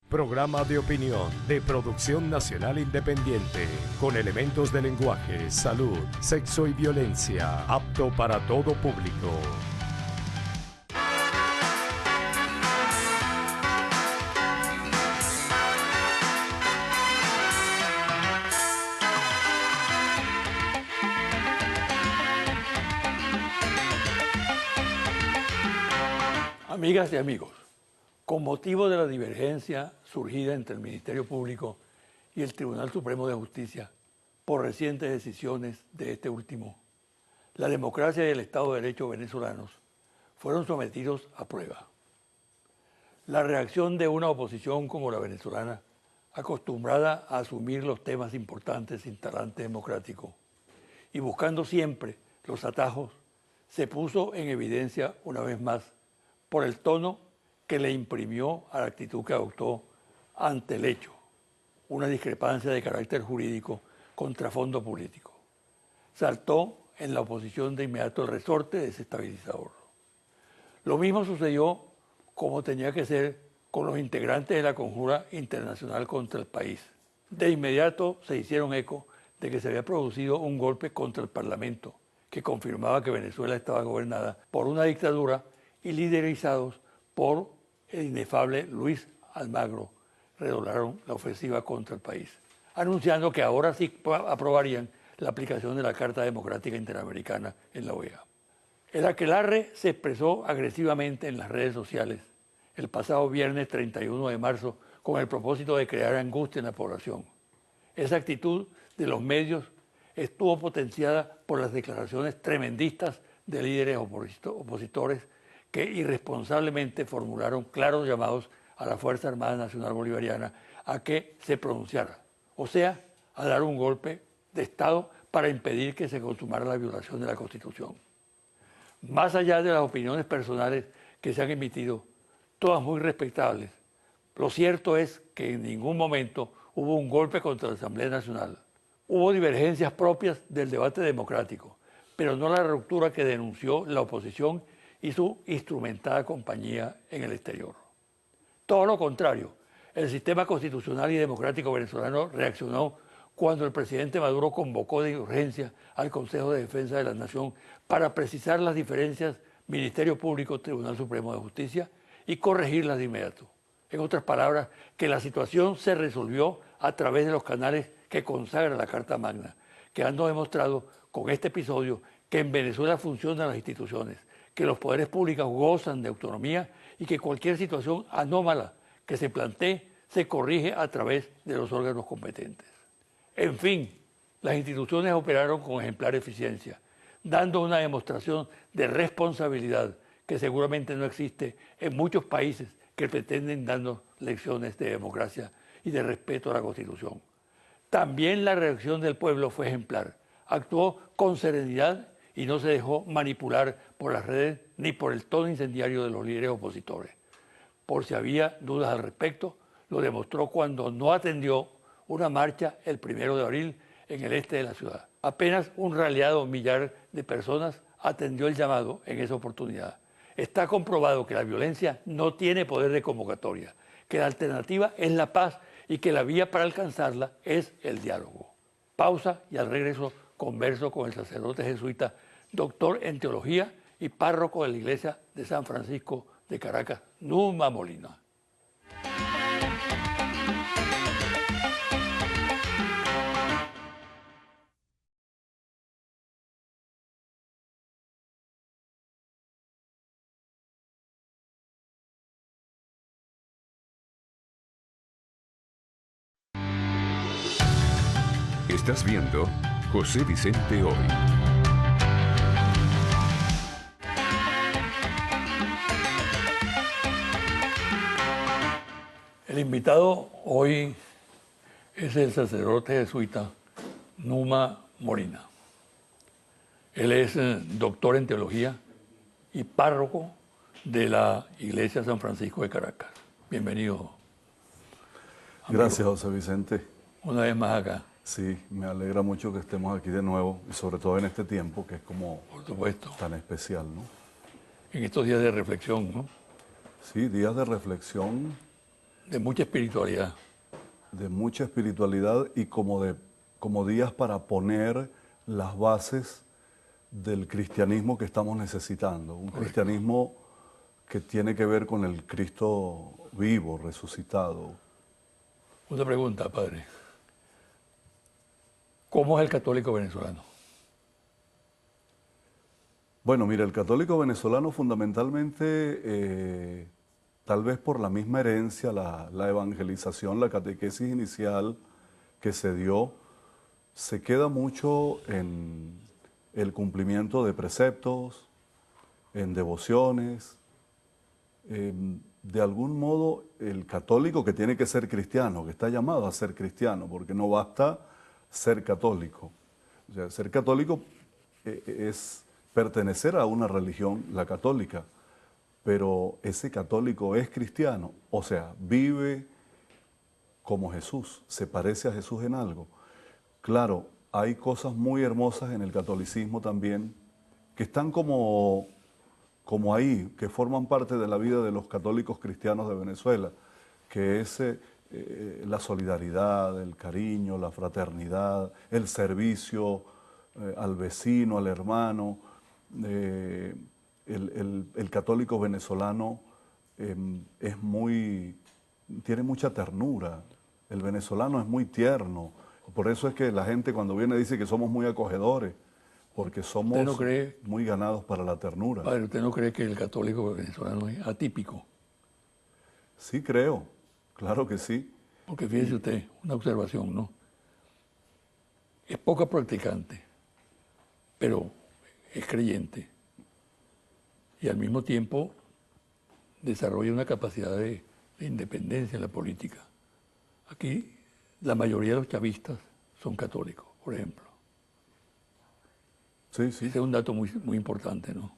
Programa de opinión de producción nacional independiente, con elementos de lenguaje, salud, sexo y violencia, apto para todo público. Amigas y amigos, con motivo de la divergencia surgida entre el Ministerio Público y el Tribunal Supremo de Justicia por recientes decisiones de este último, la democracia y el Estado de Derecho venezolanos fueron sometidos a prueba. La reacción de una oposición como la venezolana, acostumbrada a asumir los temas importantes sin talante democrático y buscando siempre los atajos, se puso en evidencia una vez más por el tono que le imprimió a la actitud que adoptó ante el hecho, una discrepancia de carácter jurídico contra fondo político. Saltó en la oposición de inmediato el resorte desestabilizador. Lo mismo sucedió, como tenía que ser, con los integrantes de la Conjura Internacional contra el país. De inmediato se hicieron eco de que se había producido un golpe contra el Parlamento, que confirmaba que Venezuela estaba gobernada por una dictadura y liderizados por el inefable Luis Almagro, redoblaron la ofensiva contra el país, anunciando que ahora sí aprobarían la aplicación de la Carta Democrática Interamericana en la OEA. El aquelarre se expresó agresivamente en las redes sociales el pasado viernes 31 de marzo con el propósito de crear angustia en la población. Esa actitud de los medios estuvo potenciada por las declaraciones tremendistas de líderes opositores que irresponsablemente formularon claros llamados a la Fuerza Armada Nacional Bolivariana a que se pronunciara, o sea, a dar un golpe de Estado para impedir que se consumara la violación de la Constitución. Más allá de las opiniones personales que se han emitido, todas muy respetables, lo cierto es que en ningún momento hubo un golpe contra la Asamblea Nacional. Hubo divergencias propias del debate democrático, pero no la ruptura que denunció la oposición y su instrumentada compañía en el exterior. Todo lo contrario, el sistema constitucional y democrático venezolano reaccionó cuando el presidente Maduro convocó de urgencia al Consejo de Defensa de la Nación para precisar las diferencias Ministerio Público, Tribunal Supremo de Justicia y corregirlas de inmediato. En otras palabras, que la situación se resolvió a través de los canales que consagra la Carta Magna, quedando demostrado con este episodio que en Venezuela funcionan las instituciones, que los poderes públicos gozan de autonomía y que cualquier situación anómala que se plantee se corrige a través de los órganos competentes. En fin, las instituciones operaron con ejemplar eficiencia, dando una demostración de responsabilidad que seguramente no existe en muchos países que pretenden darnos lecciones de democracia y de respeto a la Constitución. También la reacción del pueblo fue ejemplar, actuó con serenidad y no se dejó manipular por las redes ni por el tono incendiario de los líderes opositores. Por si había dudas al respecto, lo demostró cuando no atendió una marcha el 1 de abril en el este de la ciudad. Apenas un raleado millar de personas atendió el llamado en esa oportunidad. Está comprobado que la violencia no tiene poder de convocatoria, que la alternativa es la paz y que la vía para alcanzarla es el diálogo. Pausa y al regreso converso con el sacerdote jesuita, doctor en teología y párroco de la iglesia de San Francisco de Caracas, Numa Molina. Estás viendo José Vicente Hoy. El invitado hoy es el sacerdote jesuita Numa Molina. Él es doctor en teología y párroco de la iglesia San Francisco de Caracas. Bienvenido, amigo. Gracias, José Vicente. Una vez más acá. Sí, me alegra mucho que estemos aquí de nuevo y sobre todo en este tiempo que es como Por supuesto, tan especial, ¿no? en estos días de reflexión, ¿no? Sí, días de reflexión De mucha espiritualidad. De mucha espiritualidad y como días para poner las bases del cristianismo que estamos necesitando. Un cristianismo que tiene que ver con el Cristo vivo, resucitado. Una pregunta, padre. ¿Cómo es el católico venezolano? Bueno, mira, el católico venezolano fundamentalmente, tal vez por la misma herencia, la evangelización, la catequesis inicial que se dio, se queda mucho en el cumplimiento de preceptos, en devociones. De algún modo, el católico que tiene que ser cristiano, que está llamado a ser cristiano, porque no basta ser católico. O sea, ser católico es pertenecer a una religión, la católica, pero ese católico es cristiano, o sea, vive como Jesús, se parece a Jesús en algo. Claro, hay cosas muy hermosas en el catolicismo también, que están como ahí, que forman parte de la vida de los católicos cristianos de Venezuela, que es la solidaridad, el cariño, la fraternidad, el servicio al vecino, al hermano. El católico venezolano tiene mucha ternura. El venezolano es muy tierno. Por eso es que la gente cuando viene dice que somos muy acogedores, porque somos muy ganados para la ternura. Padre, ¿usted no cree que el católico venezolano es atípico? Sí creo, claro que sí. Porque fíjese usted, una observación, ¿no? Es poco practicante, pero es creyente. Y al mismo tiempo desarrolla una capacidad de independencia en la política. Aquí la mayoría de los chavistas son católicos, por ejemplo. Sí, sí. Ese es un dato muy, muy importante, ¿no?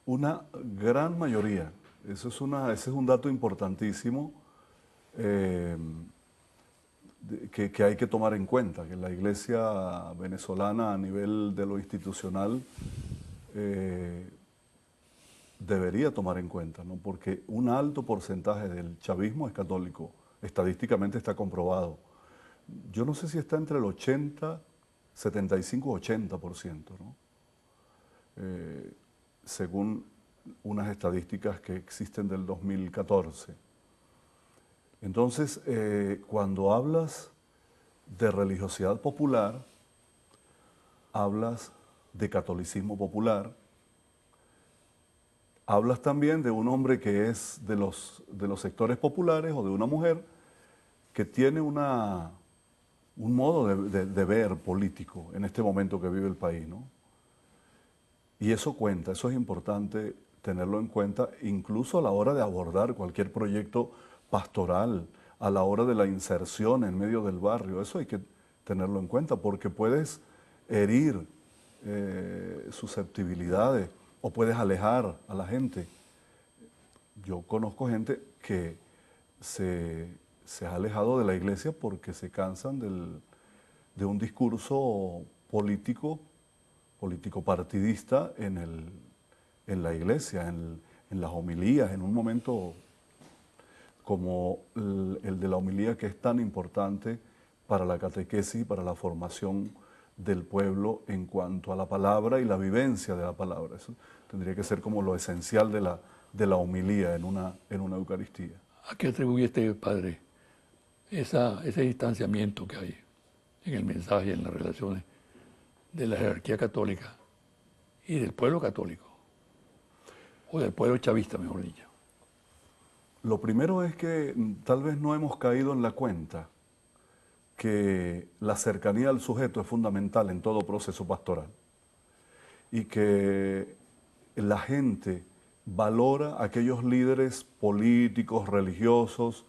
Una gran mayoría. Ese es un dato importantísimo que hay que tomar en cuenta, que la iglesia venezolana a nivel de lo institucional debería tomar en cuenta, ¿no? Porque un alto porcentaje del chavismo es católico, estadísticamente está comprobado. Yo no sé si está entre el 75-80%, ¿no? Según unas estadísticas que existen del 2014. Entonces, cuando hablas de religiosidad popular, hablas de catolicismo popular, hablas también de un hombre que es de los sectores populares o de una mujer que tiene un modo de ver político en este momento que vive el país, ¿no? Y eso cuenta, eso es importante tenerlo en cuenta, incluso a la hora de abordar cualquier proyecto pastoral, a la hora de la inserción en medio del barrio. Eso hay que tenerlo en cuenta porque puedes herir susceptibilidades o puedes alejar a la gente. Yo conozco gente que se ha alejado de la iglesia porque se cansan de un discurso político partidista en la iglesia, en las homilías, en un momento como el de la homilía, que es tan importante para la catequesis y para la formación del pueblo en cuanto a la palabra y la vivencia de la palabra. Eso tendría que ser como lo esencial de la homilía en una Eucaristía. ¿A qué atribuye este padre ese distanciamiento que hay en el mensaje, en las relaciones de la jerarquía católica y del pueblo católico? O del pueblo chavista, mejor dicho. Lo primero es que tal vez no hemos caído en la cuenta que la cercanía al sujeto es fundamental en todo proceso pastoral y que la gente valora a aquellos líderes políticos, religiosos,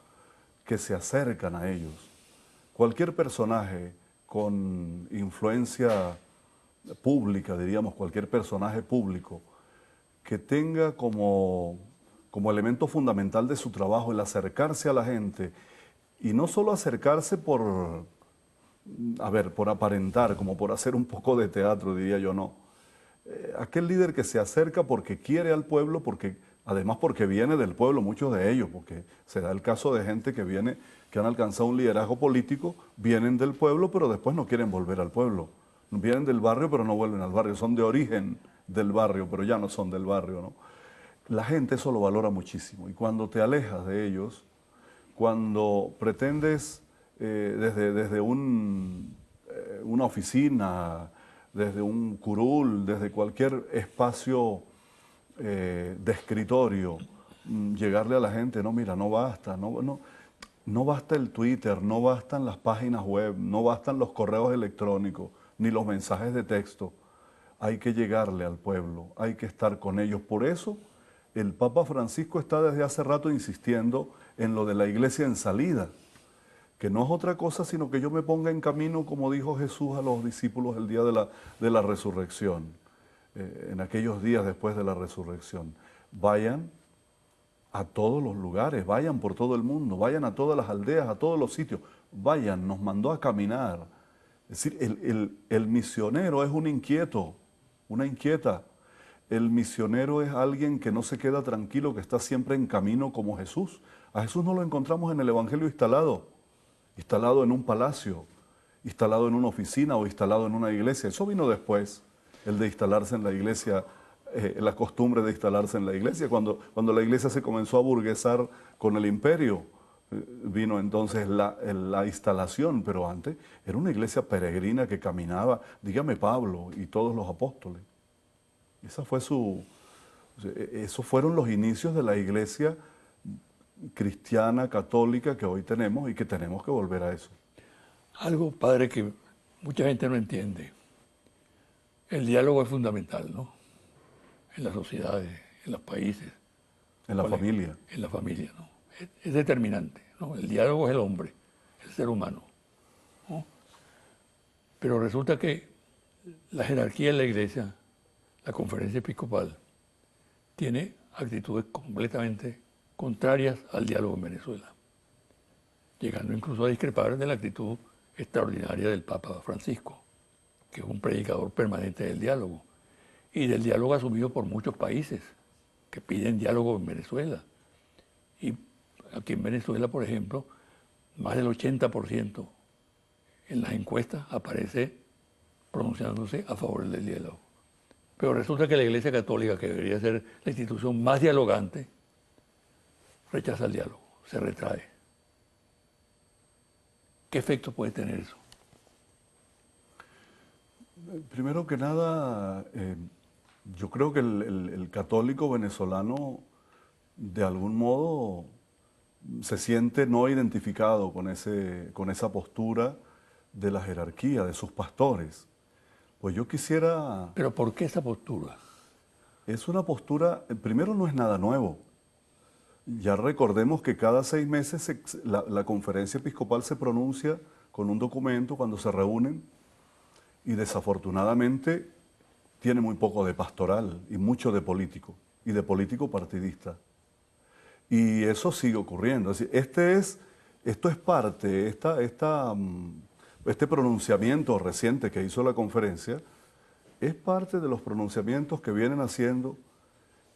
que se acercan a ellos. Cualquier personaje con influencia pública, diríamos, cualquier personaje público, que tenga como elemento fundamental de su trabajo el acercarse a la gente, y no solo acercarse por aparentar, como por hacer un poco de teatro, diría yo, no. Aquel líder que se acerca porque quiere al pueblo, porque Además porque viene del pueblo, muchos de ellos, porque se da el caso de gente que viene, que han alcanzado un liderazgo político, vienen del pueblo, pero después no quieren volver al pueblo. Vienen del barrio, pero no vuelven al barrio. Son de origen del barrio, pero ya no son del barrio, ¿no? La gente eso lo valora muchísimo. Y cuando te alejas de ellos, cuando pretendes desde una oficina, desde un curul, desde cualquier espacio de escritorio, llegarle a la gente, no, mira, no basta, no basta el Twitter, no bastan las páginas web, no bastan los correos electrónicos, ni los mensajes de texto. Hay que llegarle al pueblo, hay que estar con ellos. Por eso el Papa Francisco está desde hace rato insistiendo en lo de la iglesia en salida, que no es otra cosa sino que yo me ponga en camino, como dijo Jesús a los discípulos el día de la resurrección, en aquellos días después de la resurrección. Vayan a todos los lugares, vayan por todo el mundo, vayan a todas las aldeas, a todos los sitios, vayan, nos mandó a caminar. Es decir, el misionero es un inquieto, una inquieta. El misionero es alguien que no se queda tranquilo, que está siempre en camino como Jesús. A Jesús no lo encontramos en el Evangelio instalado en un palacio, instalado en una oficina o instalado en una iglesia. Eso vino después, el de instalarse en la iglesia, la costumbre de instalarse en la iglesia. Cuando la iglesia se comenzó a burguesar con el imperio, vino entonces la instalación, pero antes era una iglesia peregrina que caminaba, dígame Pablo y todos los apóstoles. Esos fueron los inicios de la iglesia cristiana, católica que hoy tenemos y que tenemos que volver a eso. Algo, padre, que mucha gente no entiende. El diálogo es fundamental, ¿no? En las sociedades, en los países. En la familia. En la familia, ¿no? Es determinante, ¿no? El diálogo es el hombre, el ser humano, ¿no? Pero resulta que la jerarquía de la iglesia, la conferencia episcopal, tiene actitudes completamente contrarias al diálogo en Venezuela, llegando incluso a discrepar de la actitud extraordinaria del Papa Francisco, que es un predicador permanente del diálogo, y del diálogo asumido por muchos países que piden diálogo en Venezuela. Y aquí en Venezuela, por ejemplo, más del 80% en las encuestas aparece pronunciándose a favor del diálogo. Pero resulta que la Iglesia Católica, que debería ser la institución más dialogante, rechaza el diálogo, se retrae. ¿Qué efecto puede tener eso? Primero que nada, yo creo que el católico venezolano de algún modo se siente no identificado con esa postura de la jerarquía, de sus pastores. Pues yo quisiera... ¿Pero por qué esa postura? Es una postura, primero no es nada nuevo. Ya recordemos que cada 6 meses la conferencia episcopal se pronuncia con un documento cuando se reúnen y desafortunadamente tiene muy poco de pastoral y mucho de político y de político partidista. Y eso sigue ocurriendo. Es decir, esto es parte, este pronunciamiento reciente que hizo la conferencia es parte de los pronunciamientos que vienen haciendo,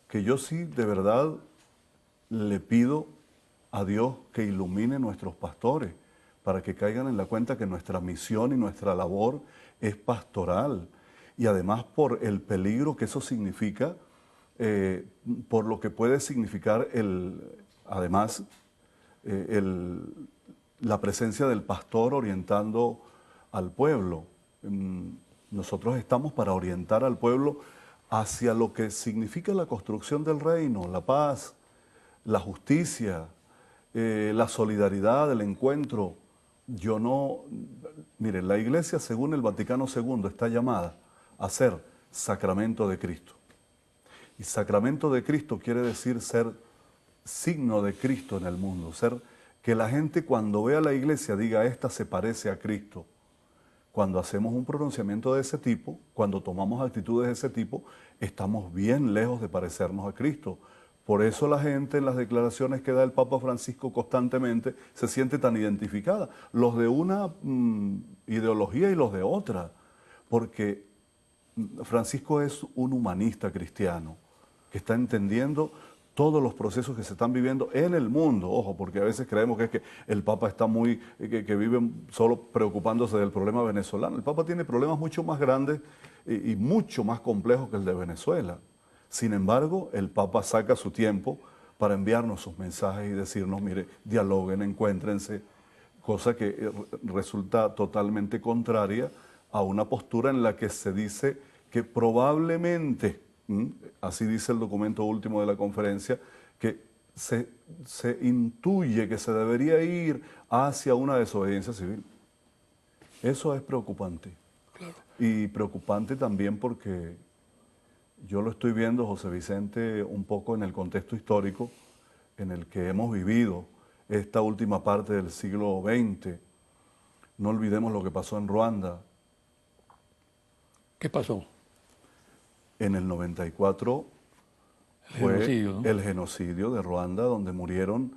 que yo sí de verdad le pido a Dios que ilumine nuestros pastores para que caigan en la cuenta que nuestra misión y nuestra labor es pastoral. Y además por el peligro que eso significa, por lo que puede significar la presencia del pastor orientando al pueblo. Nosotros estamos para orientar al pueblo hacia lo que significa la construcción del reino, la paz, la justicia, la solidaridad, el encuentro. Miren, la Iglesia, según el Vaticano II, está llamada a ser sacramento de Cristo. Y sacramento de Cristo quiere decir ser signo de Cristo en el mundo, ser que la gente cuando ve a la Iglesia diga, esta se parece a Cristo. Cuando hacemos un pronunciamiento de ese tipo, cuando tomamos actitudes de ese tipo, estamos bien lejos de parecernos a Cristo. Por eso la gente en las declaraciones que da el Papa Francisco constantemente se siente tan identificada, los de una ideología y los de otra, porque Francisco es un humanista cristiano que está entendiendo todos los procesos que se están viviendo en el mundo, ojo, porque a veces creemos que es que el Papa está que vive solo preocupándose del problema venezolano. El Papa tiene problemas mucho más grandes y mucho más complejos que el de Venezuela. Sin embargo, el Papa saca su tiempo para enviarnos sus mensajes y decirnos, mire, dialoguen, encuéntrense, cosa que resulta totalmente contraria a una postura en la que se dice que probablemente, así dice el documento último de la conferencia, que se intuye que se debería ir hacia una desobediencia civil. Eso es preocupante. Claro. Y preocupante también porque yo lo estoy viendo, José Vicente, un poco en el contexto histórico en el que hemos vivido esta última parte del siglo XX. No olvidemos lo que pasó en Ruanda. ¿Qué pasó? En el 94 fue el genocidio de Ruanda, donde murieron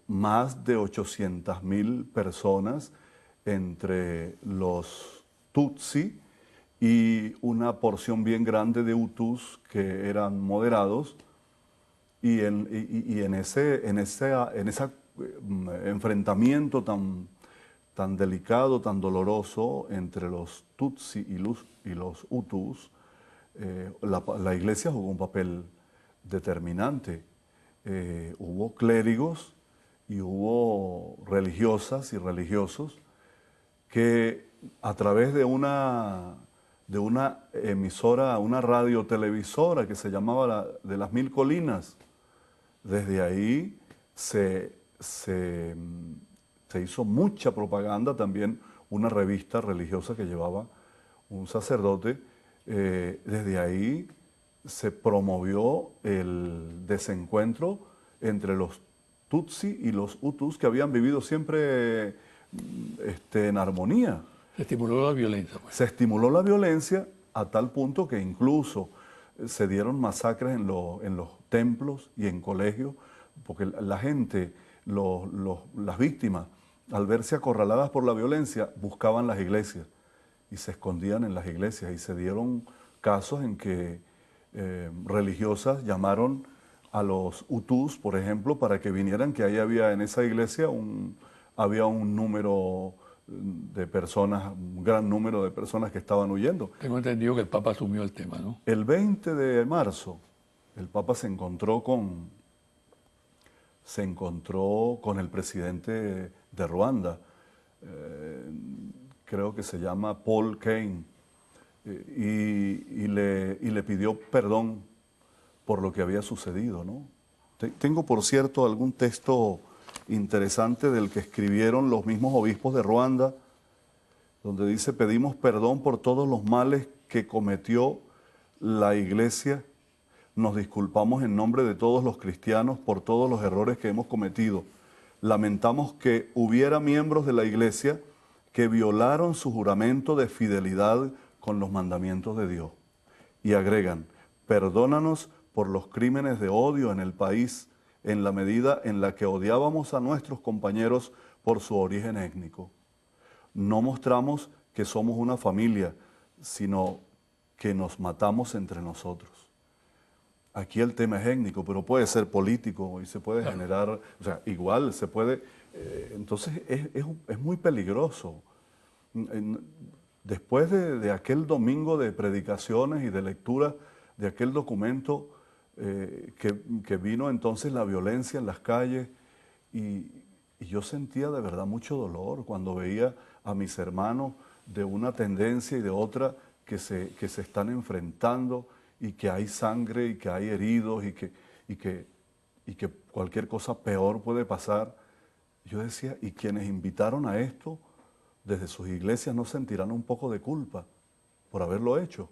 más de 800.000 personas entre los Tutsi y una porción bien grande de Hutus que eran moderados, y en ese enfrentamiento tan delicado, tan doloroso entre los Tutsi y los Hutus, la Iglesia jugó un papel determinante. Hubo clérigos y hubo religiosas y religiosos que a través de una emisora, una radiotelevisora que se llamaba de las Mil Colinas, desde ahí se hizo mucha propaganda, también una revista religiosa que llevaba un sacerdote. Desde ahí se promovió el desencuentro entre los Tutsi y los Hutus, que habían vivido siempre en armonía. Se estimuló la violencia. Pues. Se estimuló la violencia a tal punto que incluso se dieron masacres en los templos y en colegios, porque la gente, las víctimas, al verse acorraladas por la violencia, buscaban las iglesias y se escondían en las iglesias. Y se dieron casos en que religiosas llamaron a los Hutus, por ejemplo, para que vinieran, que ahí había en esa iglesia había un número de personas, un gran número de personas que estaban huyendo. Tengo entendido que el Papa asumió el tema, ¿no? El 20 de marzo, el Papa se encontró con el presidente de Ruanda, creo que se llama Paul Kane, y le pidió perdón por lo que había sucedido, ¿no? Tengo, por cierto, algún texto interesante del que escribieron los mismos obispos de Ruanda, donde dice: pedimos perdón por todos los males que cometió la Iglesia, nos disculpamos en nombre de todos los cristianos por todos los errores que hemos cometido. Lamentamos que hubiera miembros de la Iglesia que violaron su juramento de fidelidad con los mandamientos de Dios. Y agregan: perdónanos por los crímenes de odio en el país, en la medida en la que odiábamos a nuestros compañeros por su origen étnico. No mostramos que somos una familia, sino que nos matamos entre nosotros. Aquí el tema es étnico, pero puede ser político y se puede generar, o sea, igual se puede, entonces es muy peligroso. Después de aquel domingo de predicaciones y de lectura de aquel documento, que vino entonces la violencia en las calles, y yo sentía de verdad mucho dolor cuando veía a mis hermanos de una tendencia y de otra que se están enfrentando, y que hay sangre y que hay heridos y que cualquier cosa peor puede pasar. Yo decía, ¿y quienes invitaron a esto desde sus iglesias no sentirán un poco de culpa por haberlo hecho?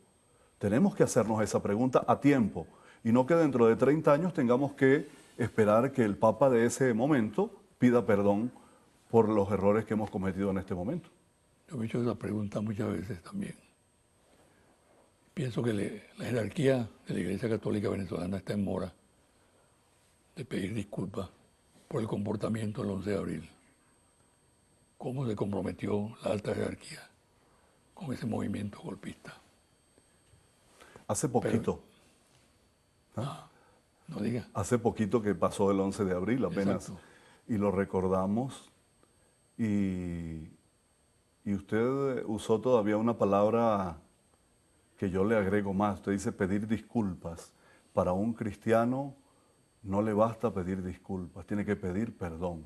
Tenemos que hacernos esa pregunta a tiempo, y no que dentro de 30 años tengamos que esperar que el Papa de ese momento pida perdón por los errores que hemos cometido en este momento. Yo me he hecho esa pregunta muchas veces también. Pienso que la jerarquía de la Iglesia Católica Venezolana está en mora de pedir disculpas por el comportamiento del 11 de abril. Cómo se comprometió la alta jerarquía con ese movimiento golpista. Hace poquito, No diga. Hace poquito que pasó el 11 de abril apenas, Exacto. y lo recordamos, y usted usó todavía una palabra que yo le agrego más. Usted dice pedir disculpas. Para un cristiano no le basta pedir disculpas, tiene que pedir perdón.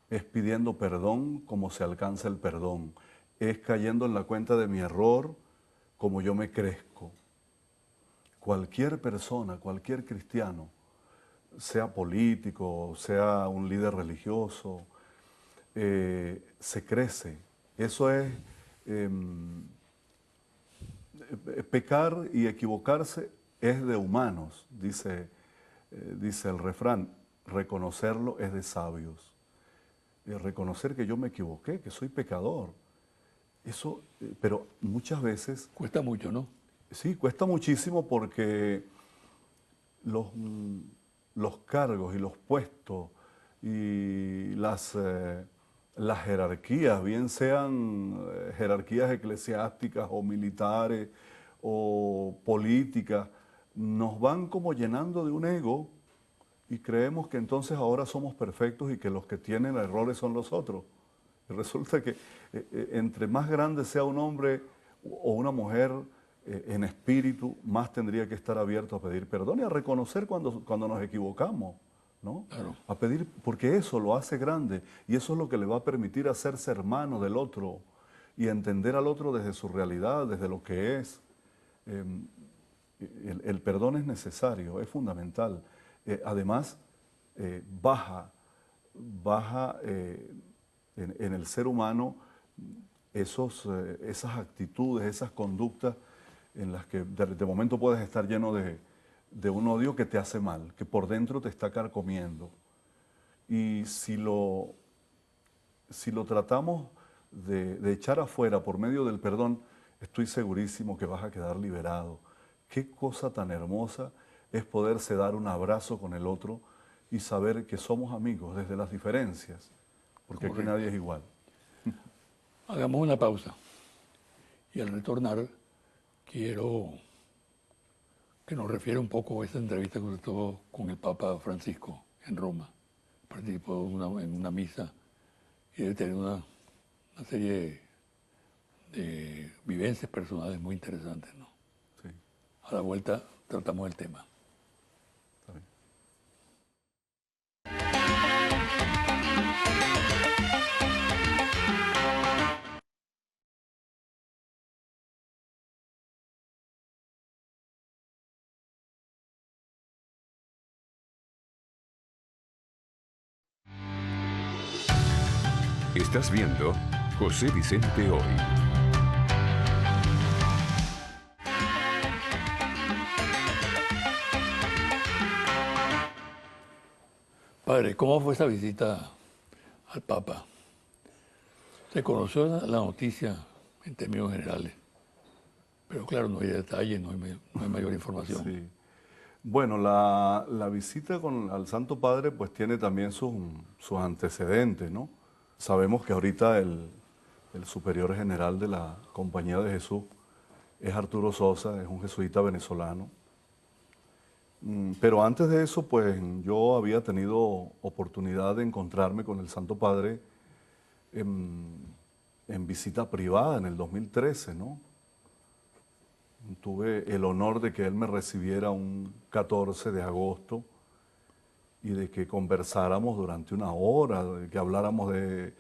Es pidiendo perdón como se alcanza el perdón. Es cayendo en la cuenta de mi error como yo me crezco. Cualquier persona, cualquier cristiano, sea político, sea un líder religioso, se crece. Eso es pecar y equivocarse es de humanos, dice el refrán. Reconocerlo es de sabios. Reconocer que yo me equivoqué, que soy pecador. Eso, pero muchas veces, Cuesta mucho, ¿no? sí, cuesta muchísimo porque los cargos y los puestos y las jerarquías, bien sean jerarquías eclesiásticas o militares o políticas, nos van como llenando de un ego y creemos que entonces ahora somos perfectos y que los que tienen errores son los otros. Y resulta que entre más grande sea un hombre o una mujer en espíritu, más tendría que estar abierto a pedir perdón y a reconocer cuando nos equivocamos, ¿no? Claro. A pedir, porque eso lo hace grande y eso es lo que le va a permitir hacerse hermano del otro y entender al otro desde su realidad, desde lo que es. El perdón es necesario, es fundamental. Además, baja en el ser humano esas actitudes, esas conductas en las que de momento puedes estar lleno de un odio que te hace mal, que por dentro te está carcomiendo. Y si lo tratamos de echar afuera por medio del perdón, estoy segurísimo que vas a quedar liberado. Qué cosa tan hermosa es poderse dar un abrazo con el otro y saber que somos amigos desde las diferencias, porque aquí Correcto. nadie es igual. Hagamos una pausa. Y al retornar, quiero que nos refiera un poco a esa entrevista que usted tuvo con el Papa Francisco en Roma. Participó en una misa y debe tener una serie de vivencias personales muy interesantes, ¿no? Sí, A la vuelta tratamos el tema. está bien. Estás viendo José Vicente Hoy. Padre, ¿cómo fue esa visita al Papa? Se conoció la noticia en términos generales, pero claro, no hay detalles, no hay mayor información. Sí. Bueno, la visita al Santo Padre pues tiene también sus antecedentes, ¿no? Sabemos que ahorita el superior general de la Compañía de Jesús es Arturo Sosa, es un jesuita venezolano. Pero antes de eso, pues yo había tenido oportunidad de encontrarme con el Santo Padre en visita privada en el 2013, ¿no? Tuve el honor de que él me recibiera un 14 de agosto y de que conversáramos durante una hora, de que habláramos de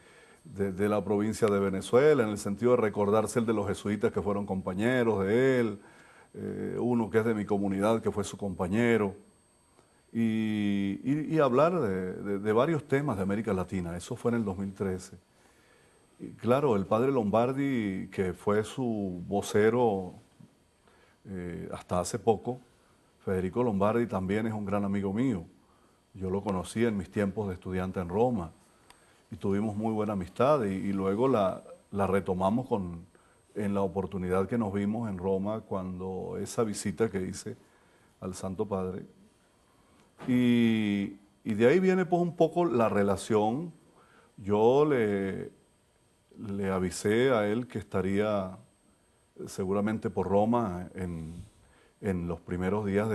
la provincia de Venezuela, en el sentido de recordarse el de los jesuitas que fueron compañeros de él, uno que es de mi comunidad que fue su compañero, y hablar de varios temas de América Latina. Eso fue en el 2013. Y claro, el padre Lombardi, que fue su vocero hasta hace poco, Federico Lombardi también es un gran amigo mío. Yo lo conocí en mis tiempos de estudiante en Roma y tuvimos muy buena amistad y luego la retomamos en la oportunidad que nos vimos en Roma cuando esa visita que hice al Santo Padre. Y de ahí viene pues un poco la relación. Yo le avisé a él que estaría seguramente por Roma en los primeros días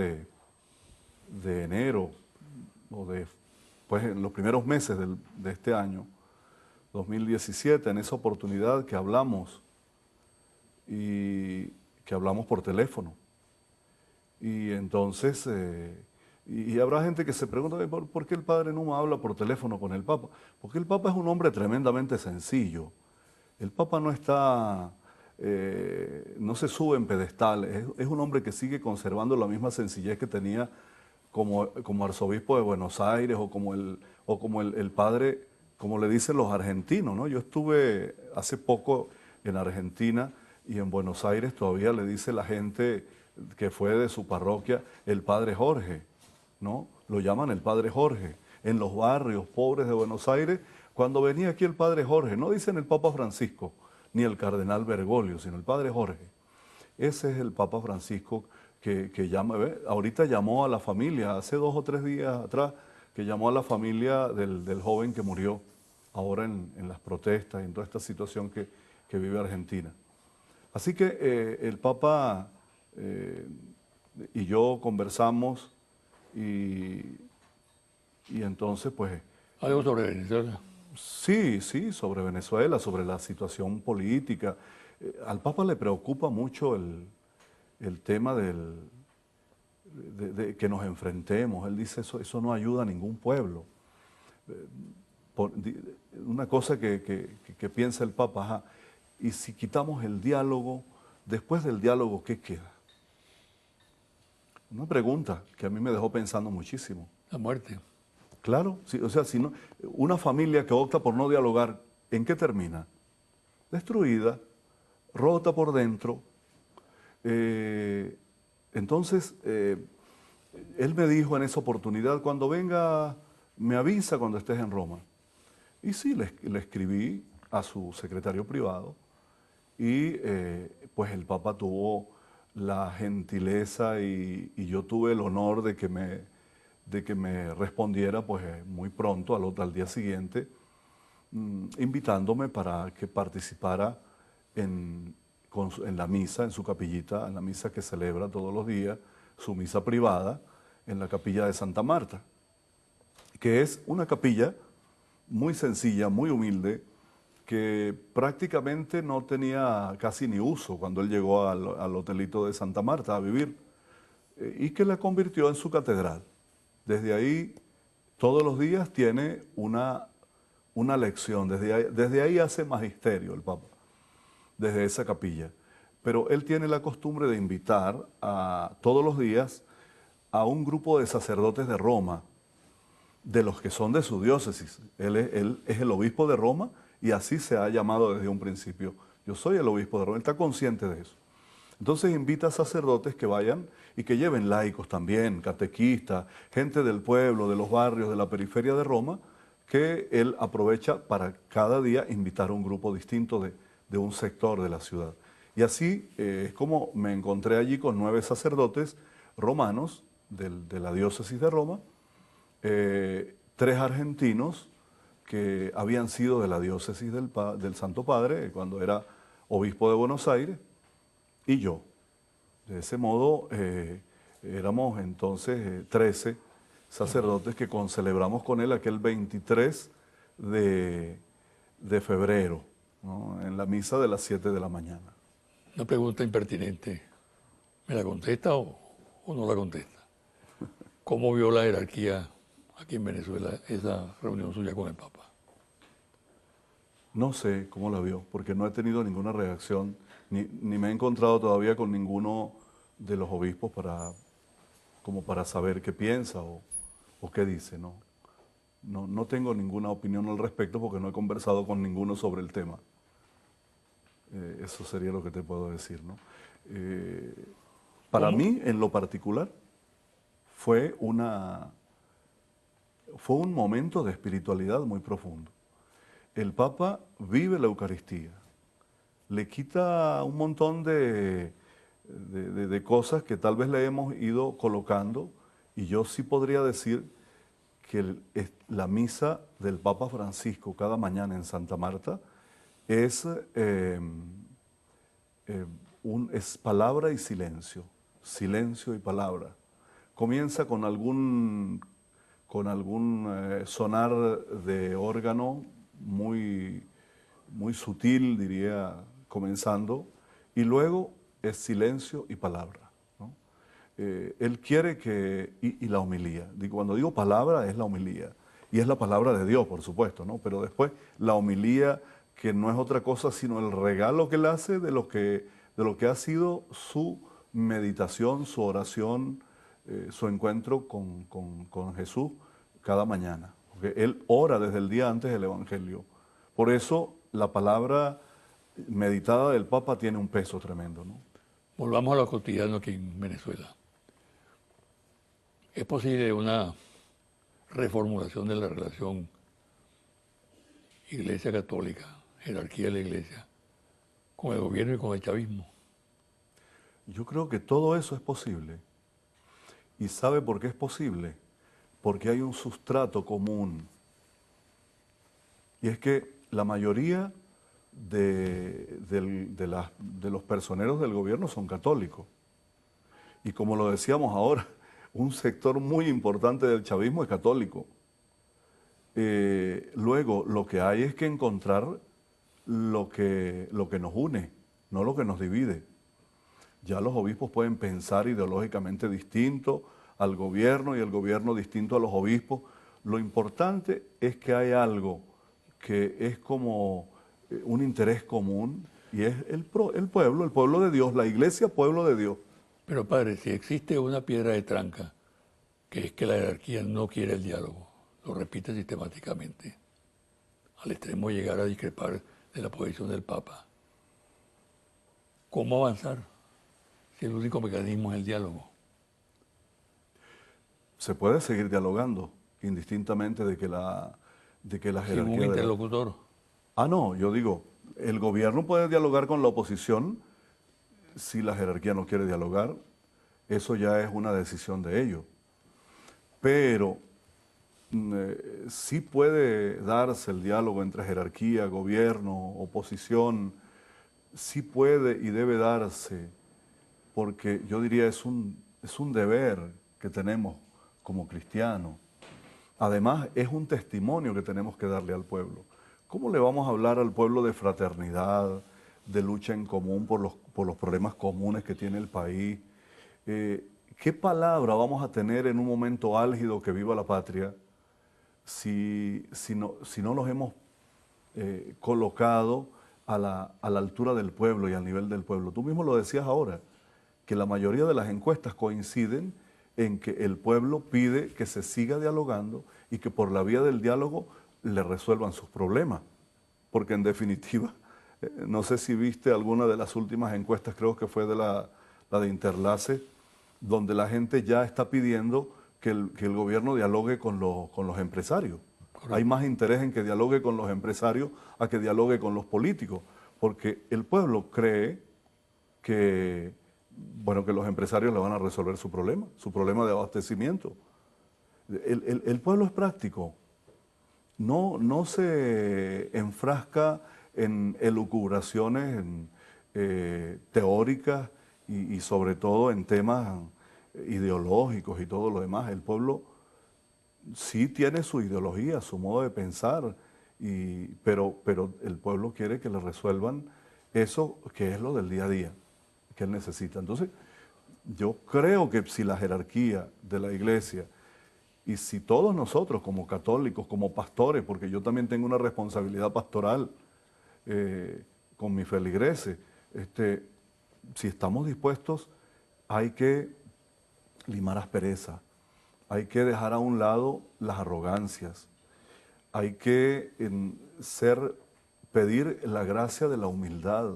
de enero, pues en los primeros meses de este año, 2017, en esa oportunidad que hablamos, y que hablamos por teléfono. Y entonces, y habrá gente que se pregunta, ¿por qué el padre Numa habla por teléfono con el Papa? Porque el Papa es un hombre tremendamente sencillo. El Papa no está, no se sube en pedestales, es un hombre que sigue conservando la misma sencillez que tenía como arzobispo de Buenos Aires o como el padre, como le dicen los argentinos, ¿no? Yo estuve hace poco en Argentina y en Buenos Aires todavía le dice la gente que fue de su parroquia el padre Jorge, ¿no? Lo llaman el padre Jorge. En los barrios pobres de Buenos Aires, cuando venía aquí el padre Jorge, no dicen el Papa Francisco ni el cardenal Bergoglio, sino el padre Jorge. Ese es el Papa Francisco que llama, ahorita llamó a la familia, hace 2 o 3 días atrás, que llamó a la familia del joven que murió ahora en las protestas y en toda esta situación que vive Argentina. Así que el Papa y yo conversamos y entonces pues... ¿Algo sobre Venezuela? Sí, sobre Venezuela, sobre la situación política. Al Papa le preocupa mucho el tema de que nos enfrentemos. Él dice, eso no ayuda a ningún pueblo. Una cosa que piensa el Papa, ajá, y si quitamos el diálogo, después del diálogo, ¿qué queda? Una pregunta que a mí me dejó pensando muchísimo. La muerte. Claro, sí, o sea, si no, una familia que opta por no dialogar, ¿en qué termina? Destruida, rota por dentro. Entonces, él me dijo en esa oportunidad, cuando venga, me avisa cuando estés en Roma. Y sí, le escribí a su secretario privado y pues el Papa tuvo la gentileza y yo tuve el honor de que me respondiera pues muy pronto, al día siguiente, invitándome para que participara en la misa, en su capillita, en la misa que celebra todos los días, su misa privada, en la capilla de Santa Marta, que es una capilla muy sencilla, muy humilde, que prácticamente no tenía casi ni uso cuando él llegó al hotelito de Santa Marta a vivir, y que la convirtió en su catedral. Desde ahí, todos los días tiene una lección, desde ahí hace magisterio el Papa, desde esa capilla. Pero él tiene la costumbre de invitar todos los días a un grupo de sacerdotes de Roma, de los que son de su diócesis. Él es el obispo de Roma y así se ha llamado desde un principio. Yo soy el obispo de Roma, él está consciente de eso. Entonces invita a sacerdotes que vayan y que lleven laicos también, catequistas, gente del pueblo, de los barrios, de la periferia de Roma, que él aprovecha para cada día invitar a un grupo distinto de un sector de la ciudad. Y así es como me encontré allí con 9 sacerdotes romanos de la diócesis de Roma, 3 argentinos que habían sido de la diócesis del Santo Padre cuando era obispo de Buenos Aires, y yo. De ese modo éramos entonces 13 sacerdotes que celebramos con él aquel 23 de febrero, ¿no? En la misa de las 7 de la mañana. Una pregunta impertinente. ¿Me la contesta o no la contesta? ¿Cómo vio la jerarquía aquí en Venezuela esa reunión suya con el Papa? No sé cómo la vio, porque no he tenido ninguna reacción, ni me he encontrado todavía con ninguno de los obispos como para saber qué piensa o qué dice, ¿no? No tengo ninguna opinión al respecto porque no he conversado con ninguno sobre el tema. Eso sería lo que te puedo decir, ¿no? Para mí, en lo particular, fue un momento de espiritualidad muy profundo. El Papa vive la Eucaristía, le quita un montón de cosas que tal vez le hemos ido colocando, y yo sí podría decir que la misa del Papa Francisco cada mañana en Santa Marta es palabra y silencio y palabra, comienza con algún sonar de órgano muy, muy sutil, diría, comenzando, y luego es silencio y palabra, ¿no? Él quiere y la homilía. Cuando digo palabra, es la homilía. Y es la palabra de Dios, por supuesto, ¿no? Pero después la homilía, que no es otra cosa sino el regalo que él hace de lo que ha sido su meditación, su oración, su encuentro con Jesús cada mañana. Porque él ora desde el día antes del Evangelio. Por eso la palabra meditada del Papa tiene un peso tremendo, ¿no? Volvamos a lo cotidiano aquí en Venezuela. ¿Es posible una reformulación de la relación Iglesia Católica, jerarquía de la Iglesia, con el gobierno y con el chavismo? Yo creo que todo eso es posible. ¿Y sabe por qué es posible? Porque hay un sustrato común. Y es que la mayoría de los personeros del gobierno son católicos. Y como lo decíamos ahora, un sector muy importante del chavismo es católico. Luego, lo que hay es que encontrar lo que nos une, no lo que nos divide. Ya los obispos pueden pensar ideológicamente distinto al gobierno y el gobierno distinto a los obispos. Lo importante es que hay algo que es como un interés común y es el pueblo de Dios, la iglesia, pueblo de Dios. Pero padre, si existe una piedra de tranca, que es que la jerarquía no quiere el diálogo, lo repite sistemáticamente, al extremo de llegar a discrepar de la posición del Papa. ¿Cómo avanzar si el único mecanismo es el diálogo? Se puede seguir dialogando, indistintamente de que la jerarquía... Sin un interlocutor. No, yo digo, el gobierno puede dialogar con la oposición si la jerarquía no quiere dialogar, eso ya es una decisión de ellos. Pero sí puede darse el diálogo entre jerarquía, gobierno, oposición, sí puede y debe darse, porque yo diría es un deber que tenemos como cristianos. Además, es un testimonio que tenemos que darle al pueblo. ¿Cómo le vamos a hablar al pueblo de fraternidad, de lucha en común por los problemas comunes que tiene el país? ¿Qué palabra vamos a tener en un momento álgido que viva la patria si no los hemos colocado a la altura del pueblo y al nivel del pueblo? Tú mismo lo decías ahora, que la mayoría de las encuestas coinciden en que el pueblo pide que se siga dialogando y que por la vía del diálogo le resuelvan sus problemas. Porque en definitiva, no sé si viste alguna de las últimas encuestas, creo que fue de la de Interlace, donde la gente ya está pidiendo que el gobierno dialogue con los empresarios. Correcto. Hay más interés en que dialogue con los empresarios a que dialogue con los políticos, porque el pueblo cree que los empresarios le van a resolver su problema de abastecimiento. El pueblo es práctico, no se enfrasca en elucubraciones teóricas y sobre todo en temas ideológicos y todo lo demás. El pueblo sí tiene su ideología, su modo de pensar, pero el pueblo quiere que le resuelvan eso que es lo del día a día que él necesita. Entonces, yo creo que si la jerarquía de la iglesia y si todos nosotros como católicos, como pastores, porque yo también tengo una responsabilidad pastoral con mis feligreses, si estamos dispuestos, hay que limar aspereza, hay que dejar a un lado las arrogancias, hay que pedir la gracia de la humildad,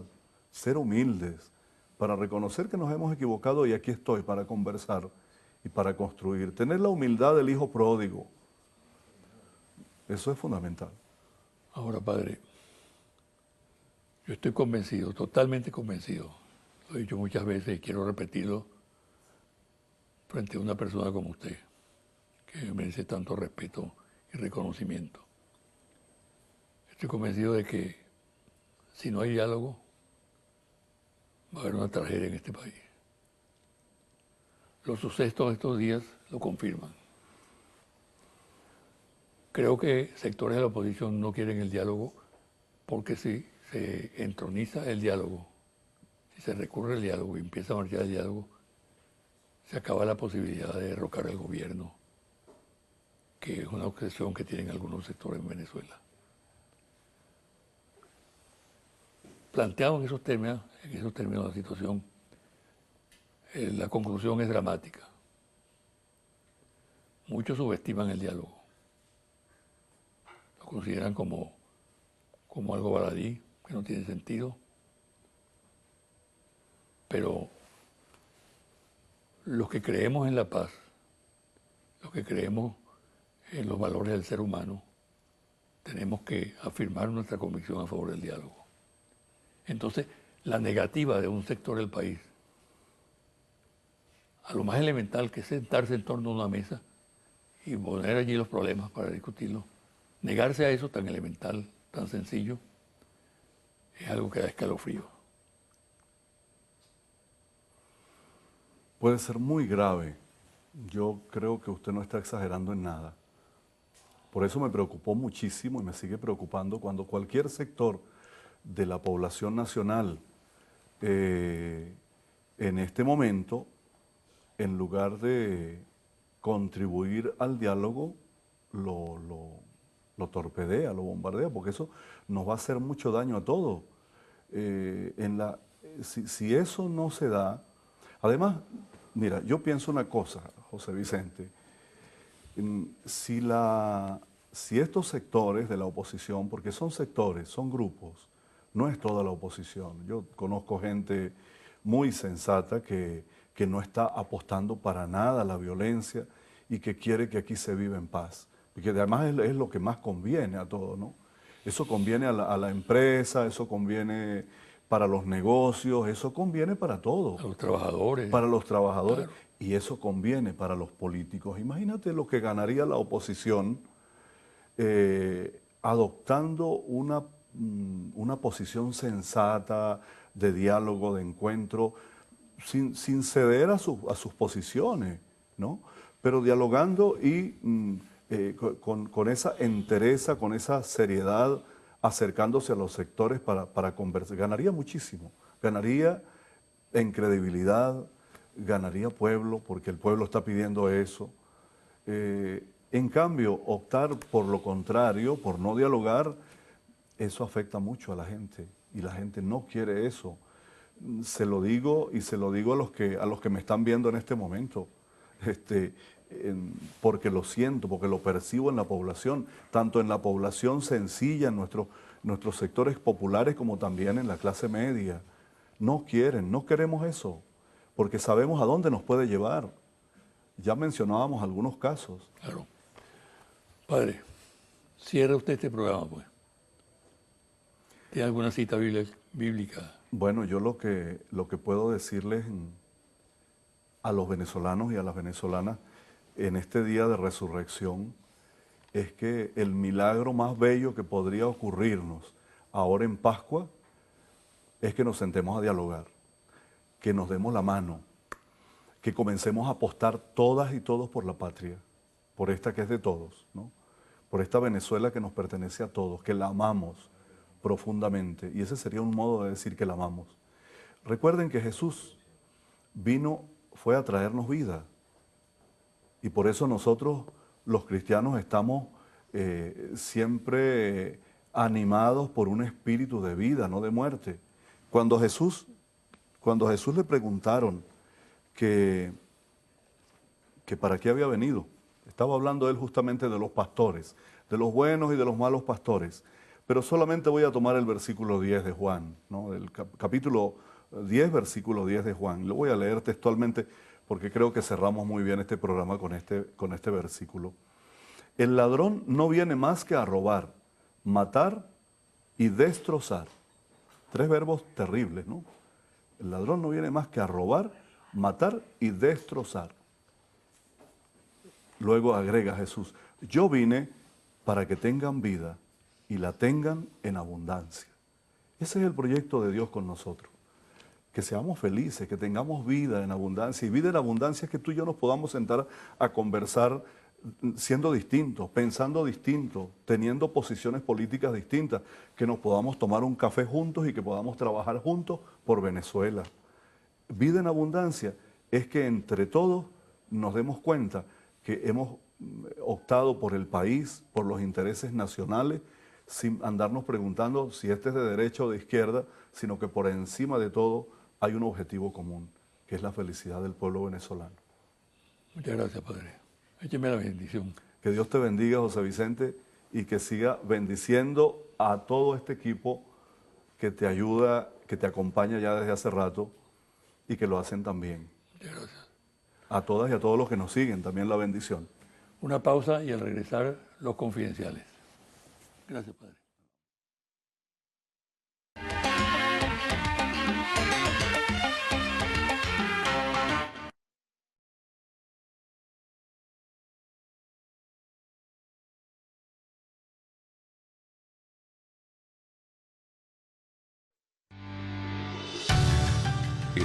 ser humildes, para reconocer que nos hemos equivocado y aquí estoy para conversar y para construir. Tener la humildad del hijo pródigo, eso es fundamental. Ahora, padre, yo estoy convencido, totalmente convencido, lo he dicho muchas veces y quiero repetirlo frente a una persona como usted, que merece tanto respeto y reconocimiento. Estoy convencido de que si no hay diálogo, va a haber una tragedia en este país. Los sucesos de estos días lo confirman. Creo que sectores de la oposición no quieren el diálogo porque si se entroniza el diálogo, si se recurre al diálogo y empieza a marchar el diálogo, se acaba la posibilidad de derrocar al gobierno, que es una obsesión que tienen algunos sectores en Venezuela. Planteado en esos términos la situación, la conclusión es dramática. Muchos subestiman el diálogo. Lo consideran como algo baladí, que no tiene sentido. Pero los que creemos en la paz, los que creemos en los valores del ser humano, tenemos que afirmar nuestra convicción a favor del diálogo. Entonces, la negativa de un sector del país a lo más elemental, que es sentarse en torno a una mesa y poner allí los problemas para discutirlos, negarse a eso tan elemental, tan sencillo, es algo que da escalofrío. Puede ser muy grave. Yo creo que usted no está exagerando en nada. Por eso me preocupó muchísimo y me sigue preocupando cuando cualquier sector de la población nacional en este momento, en lugar de contribuir al diálogo, lo torpedea, lo bombardea, porque eso nos va a hacer mucho daño a todos. Si eso no se da, además, mira, yo pienso una cosa, José Vicente, si estos sectores de la oposición, porque son sectores, son grupos, no es toda la oposición. Yo conozco gente muy sensata que no está apostando para nada a la violencia y que quiere que aquí se viva en paz. Y que además es lo que más conviene a todos, ¿no? Eso conviene a la empresa, eso conviene para los negocios, eso conviene para todos. A los trabajadores. Para los trabajadores. Claro. Y eso conviene para los políticos. Imagínate lo que ganaría la oposición adoptando una posición sensata, de diálogo, de encuentro, sin ceder a sus posiciones, ¿no? Pero dialogando y con esa entereza, con esa seriedad, acercándose a los sectores para conversar. Ganaría muchísimo, ganaría en credibilidad, ganaría pueblo, porque el pueblo está pidiendo eso. En cambio, optar por lo contrario, por no dialogar, eso afecta mucho a la gente y la gente no quiere eso. Se lo digo y se lo digo a los que me están viendo en este momento, porque lo siento, porque lo percibo en la población, tanto en la población sencilla, en nuestros sectores populares, como también en la clase media. No quieren, no queremos eso, porque sabemos a dónde nos puede llevar. Ya mencionábamos algunos casos. Claro. Padre, cierra usted este programa, pues. ¿Tiene alguna cita bíblica? Bueno, yo lo que puedo decirles a los venezolanos y a las venezolanas en este día de resurrección es que el milagro más bello que podría ocurrirnos ahora en Pascua es que nos sentemos a dialogar, que nos demos la mano, que comencemos a apostar todas y todos por la patria, por esta que es de todos, ¿no? Por esta Venezuela que nos pertenece a todos, que la amamos profundamente, y ese sería un modo de decir que la amamos. Recuerden que Jesús fue a traernos vida, y por eso nosotros los cristianos estamos siempre animados por un espíritu de vida, no de muerte. Cuando a Jesús le preguntaron que para qué había venido, estaba hablando él justamente de los pastores, de los buenos y de los malos pastores. Pero solamente voy a tomar el versículo 10 de Juan, ¿no? El capítulo 10, versículo 10 de Juan. Lo voy a leer textualmente porque creo que cerramos muy bien este programa con este versículo. El ladrón no viene más que a robar, matar y destrozar. 3 verbos terribles, ¿no? El ladrón no viene más que a robar, matar y destrozar. Luego agrega Jesús, yo vine para que tengan vida y la tengan en abundancia. Ese es el proyecto de Dios con nosotros, que seamos felices, que tengamos vida en abundancia. Y vida en abundancia es que tú y yo nos podamos sentar a conversar siendo distintos, pensando distintos, teniendo posiciones políticas distintas, que nos podamos tomar un café juntos y que podamos trabajar juntos por Venezuela. Vida en abundancia es que entre todos nos demos cuenta que hemos optado por el país, por los intereses nacionales, sin andarnos preguntando si este es de derecha o de izquierda, sino que por encima de todo hay un objetivo común, que es la felicidad del pueblo venezolano. Muchas gracias, Padre. Écheme la bendición. Que Dios te bendiga, José Vicente, y que siga bendiciendo a todo este equipo que te ayuda, que te acompaña ya desde hace rato y que lo hacen también. Muchas gracias. A todas y a todos los que nos siguen, también la bendición. Una pausa y al regresar, los confidenciales. Gracias, Padre.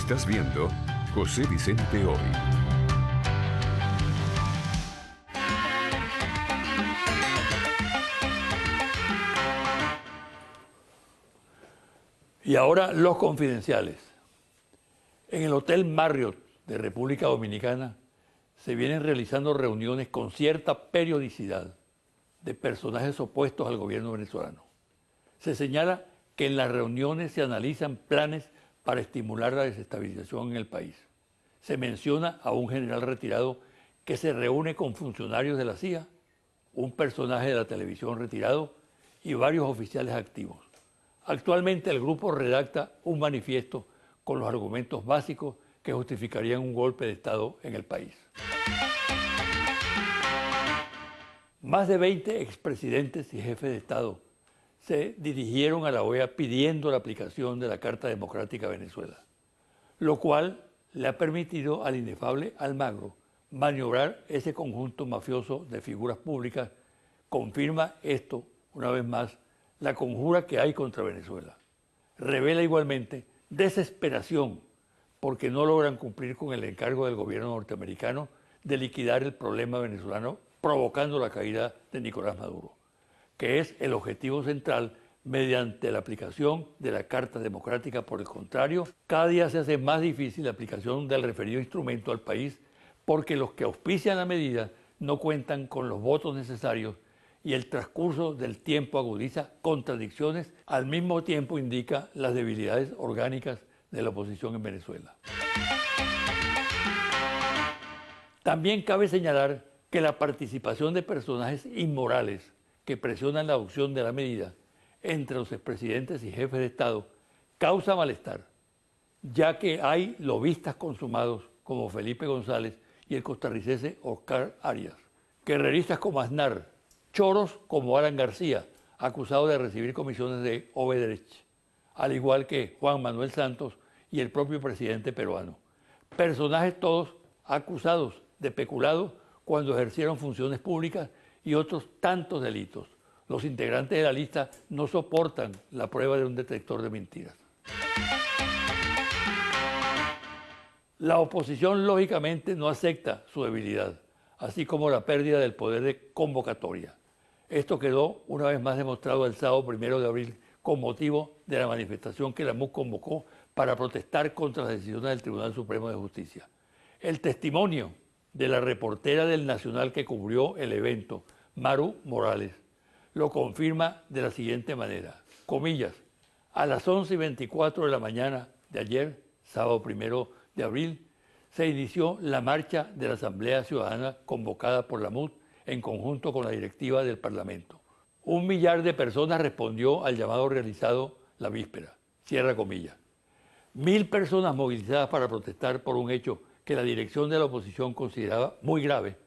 Estás viendo José Vicente Hoy. Y ahora los confidenciales. En el Hotel Marriott de República Dominicana se vienen realizando reuniones con cierta periodicidad de personajes opuestos al gobierno venezolano. Se señala que en las reuniones se analizan planes para estimular la desestabilización en el país. Se menciona a un general retirado que se reúne con funcionarios de la CIA, un personaje de la televisión retirado y varios oficiales activos. Actualmente el grupo redacta un manifiesto con los argumentos básicos que justificarían un golpe de Estado en el país. Más de 20 expresidentes y jefes de Estado se dirigieron a la OEA pidiendo la aplicación de la Carta Democrática a Venezuela, lo cual le ha permitido al inefable Almagro maniobrar ese conjunto mafioso de figuras públicas. Confirma esto, una vez más, la conjura que hay contra Venezuela. Revela igualmente desesperación porque no logran cumplir con el encargo del gobierno norteamericano de liquidar el problema venezolano, provocando la caída de Nicolás Maduro, que es el objetivo central mediante la aplicación de la Carta Democrática. Por el contrario, cada día se hace más difícil la aplicación del referido instrumento al país porque los que auspician la medida no cuentan con los votos necesarios y el transcurso del tiempo agudiza contradicciones, al mismo tiempo indica las debilidades orgánicas de la oposición en Venezuela. También cabe señalar que la participación de personajes inmorales que presionan la adopción de la medida entre los expresidentes y jefes de Estado causa malestar, ya que hay lobistas consumados como Felipe González y el costarricense Oscar Arias, guerreristas como Aznar, choros como Alan García, acusado de recibir comisiones de Odebrecht, al igual que Juan Manuel Santos y el propio presidente peruano. Personajes todos acusados de peculado cuando ejercieron funciones públicas y otros tantos delitos. Los integrantes de la lista no soportan la prueba de un detector de mentiras. La oposición, lógicamente, no acepta su debilidad, así como la pérdida del poder de convocatoria. Esto quedó una vez más demostrado el sábado 1 de abril con motivo de la manifestación que la MUC convocó para protestar contra las decisiones del Tribunal Supremo de Justicia. El testimonio de la reportera del Nacional que cubrió el evento, Maru Morales, lo confirma de la siguiente manera, comillas, a las 11:24 de la mañana de ayer, sábado 1 de abril, se inició la marcha de la Asamblea Ciudadana convocada por la MUD en conjunto con la directiva del Parlamento. 1 millar de personas respondió al llamado realizado la víspera, cierra comillas. 1000 personas movilizadas para protestar por un hecho que la dirección de la oposición consideraba muy grave.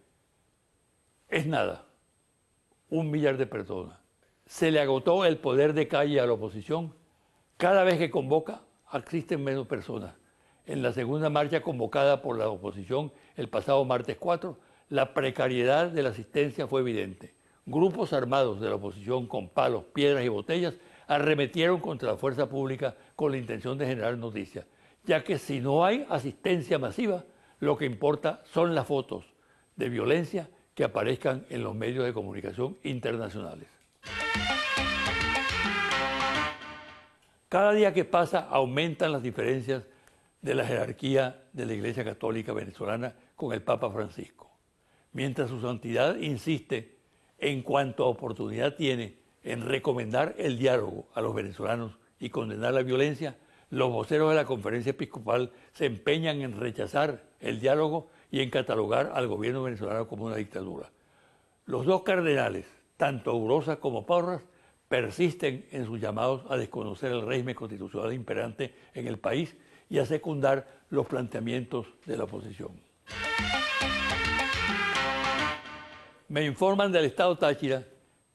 Es nada. 1 millar de personas. Se le agotó el poder de calle a la oposición. Cada vez que convoca, asisten menos personas. En la segunda marcha convocada por la oposición el pasado martes 4, la precariedad de la asistencia fue evidente. Grupos armados de la oposición con palos, piedras y botellas arremetieron contra la fuerza pública con la intención de generar noticias. ya que si no hay asistencia masiva, lo que importa son las fotos de violencia que aparezcan en los medios de comunicación internacionales. Cada día que pasa aumentan las diferencias de la jerarquía de la Iglesia Católica venezolana con el Papa Francisco. Mientras su santidad insiste en cuanto a oportunidad tiene en recomendar el diálogo a los venezolanos y condenar la violencia, los voceros de la Conferencia Episcopal se empeñan en rechazar el diálogo y en catalogar al gobierno venezolano como una dictadura. Los dos cardenales, tanto Urosa como Porras, persisten en sus llamados a desconocer el régimen constitucional imperante en el país y a secundar los planteamientos de la oposición. Me informan del estado Táchira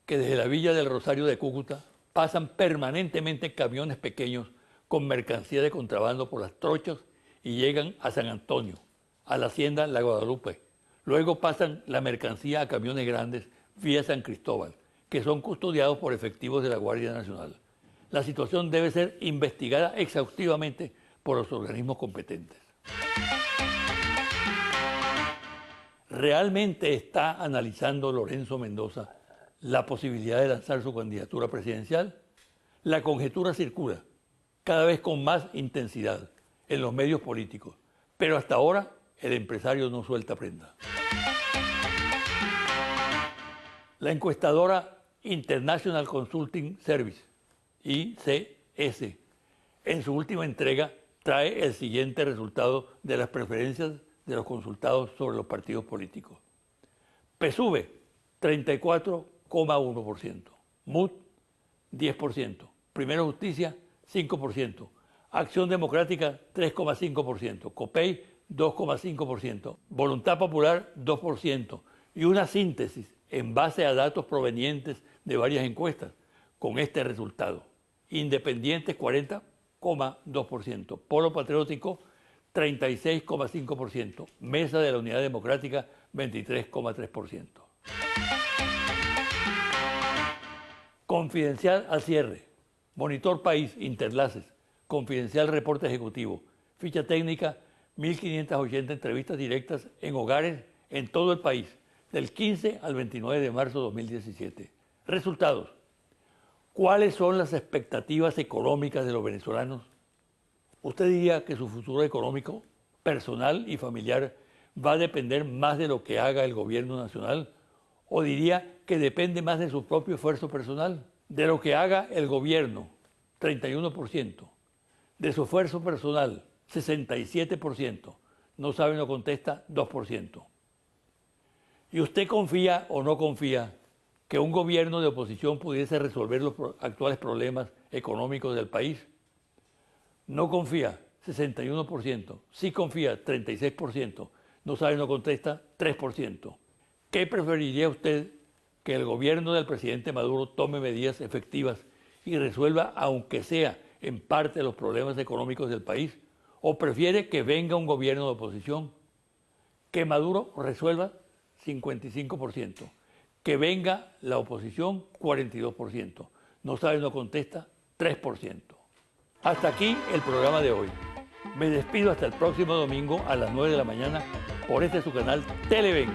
que desde la villa del Rosario de Cúcuta pasan permanentemente camiones pequeños con mercancía de contrabando por las trochas y llegan a San Antonio, a la hacienda La Guadalupe. Luego pasan la mercancía a camiones grandes vía San Cristóbal, que son custodiados por efectivos de la Guardia Nacional. La situación debe ser investigada exhaustivamente por los organismos competentes. ¿Realmente está analizando Lorenzo Mendoza la posibilidad de lanzar su candidatura presidencial? La conjetura circula cada vez con más intensidad en los medios políticos, pero hasta ahora el empresario no suelta prenda. La encuestadora International Consulting Service, ICS, en su última entrega trae el siguiente resultado de las preferencias de los consultados sobre los partidos políticos. PSUV, 34,1%. MUD, 10%. Primero Justicia, 5%. Acción Democrática, 3,5%. COPEI, 2,5%. Voluntad Popular, 2%. Y una síntesis en base a datos provenientes de varias encuestas con este resultado. Independientes, 40,2%. Polo Patriótico, 36,5%. Mesa de la Unidad Democrática, 23,3%. Confidencial al cierre. Monitor País, Interlaces. Confidencial Reporte Ejecutivo. Ficha técnica, 1.580 entrevistas directas en hogares en todo el país, del 15 al 29 de marzo de 2017. Resultados. ¿Cuáles son las expectativas económicas de los venezolanos? ¿Usted diría que su futuro económico, personal y familiar va a depender más de lo que haga el gobierno nacional? ¿O diría que depende más de su propio esfuerzo personal? De lo que haga el gobierno, 31%. De su esfuerzo personal, 67%. No sabe, no contesta, 2%. ¿Y usted confía o no confía que un gobierno de oposición pudiese resolver los actuales problemas económicos del país? No confía, 61%. Sí confía, 36%. No sabe, no contesta, 3%. ¿Qué preferiría usted? ¿Que el gobierno del presidente Maduro tome medidas efectivas y resuelva, aunque sea en parte, los problemas económicos del país? ¿O prefiere que venga un gobierno de oposición? Que Maduro resuelva, 55%. Que venga la oposición, 42%. No sabe, no contesta, 3%. Hasta aquí el programa de hoy. Me despido hasta el próximo domingo a las 9 de la mañana por este su canal Televen.